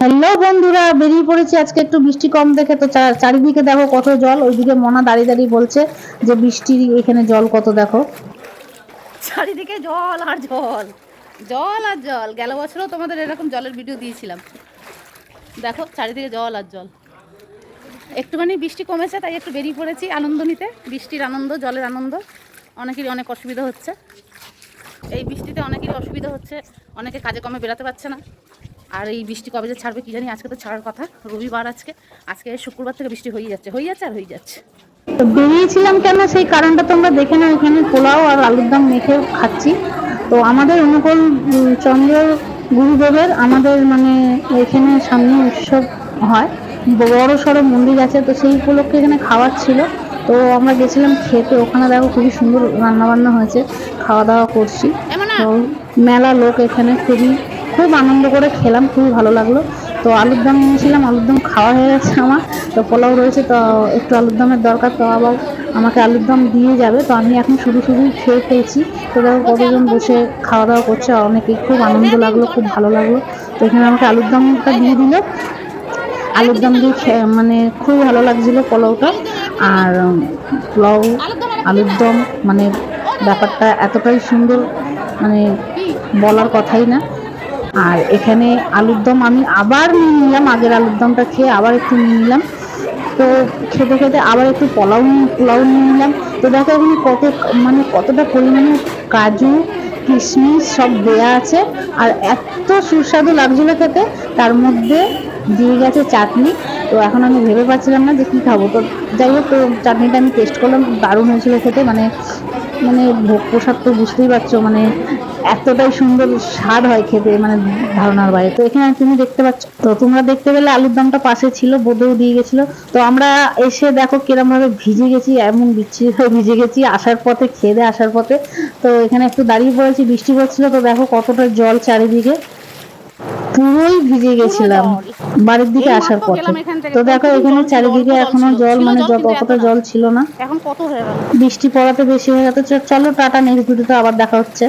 Hello বন্ধুরা, বেরিয়ে পড়েছি আজকে একটু বৃষ্টি কম দেখে। তো চারিদিকে দেখো কত জল। ওইদিকে মনা দাঁড়িয়ে দাঁড়িয়ে বলছে যে বৃষ্টির এখানে জল কত দেখো। চারিদিকে জল আর জল, জল আর জল। গেল বছরও তোমাদের এরকম জলের ভিডিও দিয়েছিলাম। দেখো চারিদিকে জল আর জল। একটুখানি বৃষ্টি কমেছে তাই একটু বেরিয়ে পড়েছি আনন্দ নিতে। বৃষ্টির আনন্দ, জলের আনন্দ। অনেকেরই অনেক অসুবিধা হচ্ছে এই বৃষ্টিতে, অনেকেরই অসুবিধা হচ্ছে। অনেকে কাজে কমে বেরোতে পারছে না। আর এই বৃষ্টি কবে যে ছাড়বে কি জানি। আজকে তো ছাড়ার কথা, রবিবার আজকে। আজকে শুক্রবার থেকে বৃষ্টি হয়ে যাচ্ছে আর হয়ে যাচ্ছে। তো বেরিয়েছিলাম কেন সেই কারণটা তোমরা দেখে নাও। এখানে পোলাও আর আলুর দম মেখে খাচ্ছি। তো আমাদের অনুকূল চন্দ্র গুরুদেবের আমাদের মানে এখানে সামনে উৎসব হয়, বড় সড়ো মন্দির আছে। তো সেই উপলক্ষে এখানে খাওয়ার ছিল। তো আমরা গেছিলাম খেতে। ওখানে দেখো খুবই সুন্দর রান্না বান্না হয়েছে, খাওয়া দাওয়া করছি। তো মেলা লোক এখানে, খুব আনন্দ করে খেলাম, খুবই ভালো লাগলো। তো আলুর দম নিয়েছিলাম, আলুর দম খাওয়া হয়ে গেছে আমার। তো পোলাও রয়েছে, তো একটু আলুর দমের দরকার। তো আবার আমাকে আলুর দম দিয়ে যাবে। তো আমি এখন শুধুই খেয়ে ফেলছি। তো দেখো কতজন বসে খাওয়া দাওয়া করছে, অনেকেই। খুব আনন্দ লাগলো, খুব ভালো লাগলো। তো এখানে আমাকে আলুর দমটা দিয়ে দিল। আলুর দম দিয়ে মানে খুবই ভালো লাগছিল পোলাওটা। আর পোলাও, আলুর দম মানে ব্যাপারটা এতটাই সুন্দর, মানে বলার কথাই না। আর এখানে আলুর দম আমি আবার নিয়ে নিলাম, আগের আলুর দমটা খেয়ে আবার একটু নিয়ে নিলাম। তো খেতে খেতে আবার একটু পোলাও নিয়ে নিলাম। তো দেখো এখানে মানে কতটা পরিমাণে কাজু কিশমিশ সব দেয়া আছে। আর এত সুস্বাদু লাগছিল খেতে। তার মধ্যে দিয়ে গেছে চাটনি। তো এখন আমি ভেবে পাচ্ছিলাম না যে কি খাবো। তো যাই হোক, তো চাটনিটা আমি টেস্ট করলাম, দারুণ হয়েছিল খেতে। মানে মানে ভোগ প্রসাদ তো বুঝতেই পারছো, মানে এতটাই সুন্দর স্বাদ হয় খেতে, মানে ধারণার বাইরে। তো এখানে তুমি দেখতে পাচ্ছ, তো তোমরা দেখতে পেলে আলুর দমটা পাশে ছিল, বোঁদেও দিয়ে গেছিল। তো আমরা এসে দেখো কিরম ভাবে ভিজে গেছি, এমন বিচ্ছিরি ভাবে ভিজে গেছি আসার পথে, খেয়ে দিয়ে আসার পথে। তো এখানে একটু দাঁড়িয়ে পড়েছি, বৃষ্টি পড়ছিল। তো দেখো কতটা জল চারিদিকে, পুরোই ভিজে গেছিলাম বাড়ির দিকে আসার পথে। তো দেখো এখানে চারিদিকে এখনো জল, মানে অতটা জল ছিল না। এখন কত হয়ে গেল। বৃষ্টি পড়াতে বেশি হয়ে গেছে। চলো টাটা, নেক্সট ভিডিওতে আবার দেখা হচ্ছে।